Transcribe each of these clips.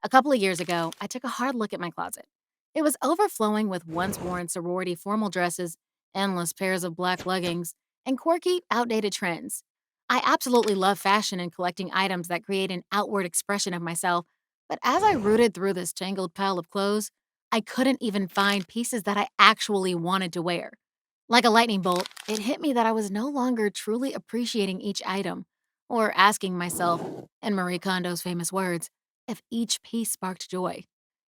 A couple of years ago, I took a hard look at my closet. It was overflowing with once worn sorority formal dresses, endless pairs of black leggings, and quirky, outdated trends. I absolutely love fashion and collecting items that create an outward expression of myself, but as I rooted through this tangled pile of clothes, I couldn't even find pieces that I actually wanted to wear. Like a lightning bolt, it hit me that I was no longer truly appreciating each item, or asking myself, in Marie Kondo's famous words, if each piece sparked joy.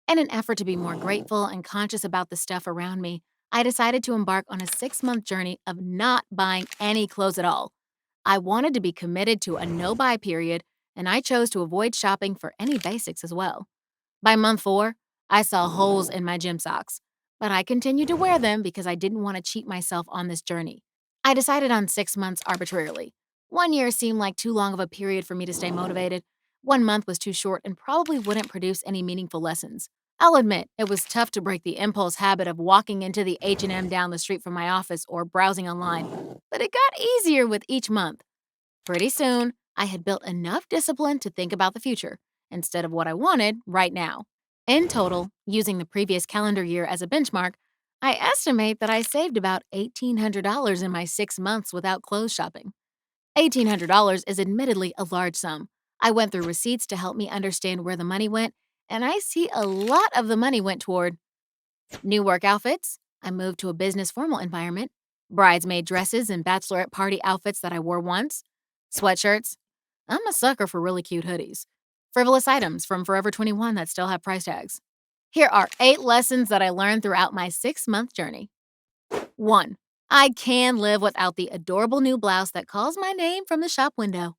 In an effort to be more grateful and conscious about the stuff around me, I decided to embark on a 6 month journey of not buying any clothes at all. I wanted to be committed to a no buy period, and I chose to avoid shopping for any basics as well. By month 4, I saw holes in my gym socks, but I continued to wear them because I didn't want to cheat myself on this journey. I decided on 6 months arbitrarily. 1 year seemed like too long of a period for me to stay motivated. 1 month was too short and probably wouldn't produce any meaningful lessons. I'll admit, it was tough to break the impulse habit of walking into the H&M down the street from my office or browsing online, but it got easier with each month. Pretty soon, I had built enough discipline to think about the future instead of what I wanted right now. In total, using the previous calendar year as a benchmark, I estimate that I saved about $1,800 in my 6 months without clothes shopping. $1,800 is admittedly a large sum. I went through receipts to help me understand where the money went, and I see a lot of the money went toward new work outfits. I moved to a business formal environment, bridesmaid dresses and bachelorette party outfits that I wore once, sweatshirts. I'm a sucker for really cute hoodies. Frivolous items from Forever 21 that still have price tags. Here are 8 lessons that I learned throughout my 6 month journey. 1. I can live without the adorable new blouse that calls my name from the shop window.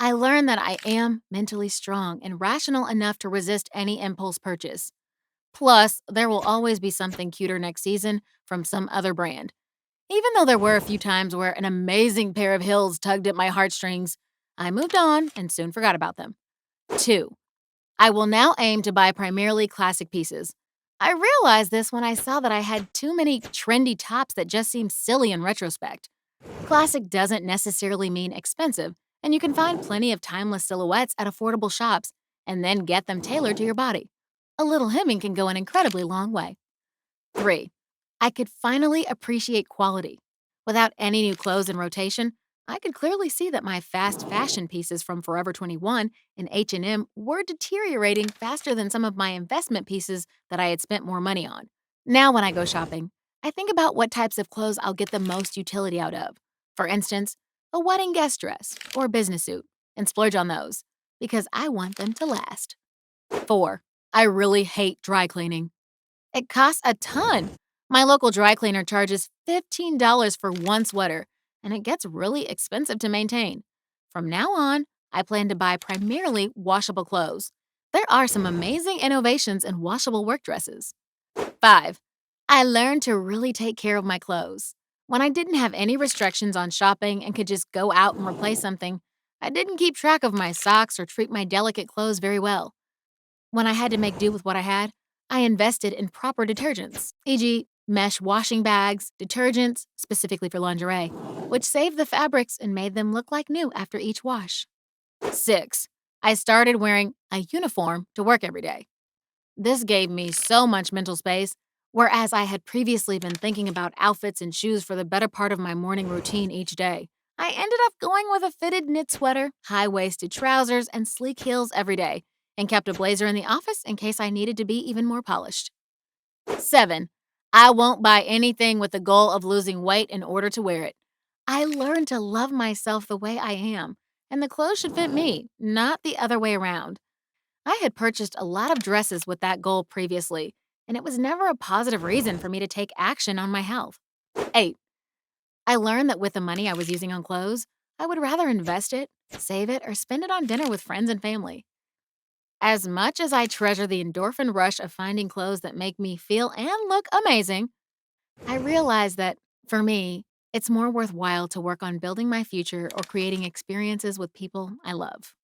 I learned that I am mentally strong and rational enough to resist any impulse purchase. Plus, there will always be something cuter next season from some other brand. Even though there were a few times where an amazing pair of heels tugged at my heartstrings, I moved on and soon forgot about them. 2. I will now aim to buy primarily classic pieces. I realized this when I saw that I had too many trendy tops that just seemed silly in retrospect. Classic doesn't necessarily mean expensive, and you can find plenty of timeless silhouettes at affordable shops and then get them tailored to your body. A little hemming can go an incredibly long way. 3. I could finally appreciate quality. Without any new clothes in rotation, I could clearly see that my fast fashion pieces from Forever 21 and H&M were deteriorating faster than some of my investment pieces that I had spent more money on. Now when I go shopping, I think about what types of clothes I'll get the most utility out of. For instance, a wedding guest dress or business suit, and splurge on those because I want them to last. 4. I really hate dry cleaning. It costs a ton. My local dry cleaner charges $15 for one sweater, and it gets really expensive to maintain. From now on, I plan to buy primarily washable clothes. There are some amazing innovations in washable work dresses. 5. I learned to really take care of my clothes. When I didn't have any restrictions on shopping and could just go out and replace something, I didn't keep track of my socks or treat my delicate clothes very well. When I had to make do with what I had, I invested in proper detergents, e.g., mesh washing bags, detergents, specifically for lingerie, which saved the fabrics and made them look like new after each wash. 6. I started wearing a uniform to work every day. This gave me so much mental space, whereas I had previously been thinking about outfits and shoes for the better part of my morning routine each day. I ended up going with a fitted knit sweater, high waisted trousers, and sleek heels every day, and kept a blazer in the office in case I needed to be even more polished. 7. I won't buy anything with the goal of losing weight in order to wear it. I learned to love myself the way I am, and the clothes should fit me, not the other way around. I had purchased a lot of dresses with that goal previously, and it was never a positive reason for me to take action on my health. 8. I learned that with the money I was using on clothes, I would rather invest it, save it, or spend it on dinner with friends and family. As much as I treasure the endorphin rush of finding clothes that make me feel and look amazing, I realize that, for me, it's more worthwhile to work on building my future or creating experiences with people I love.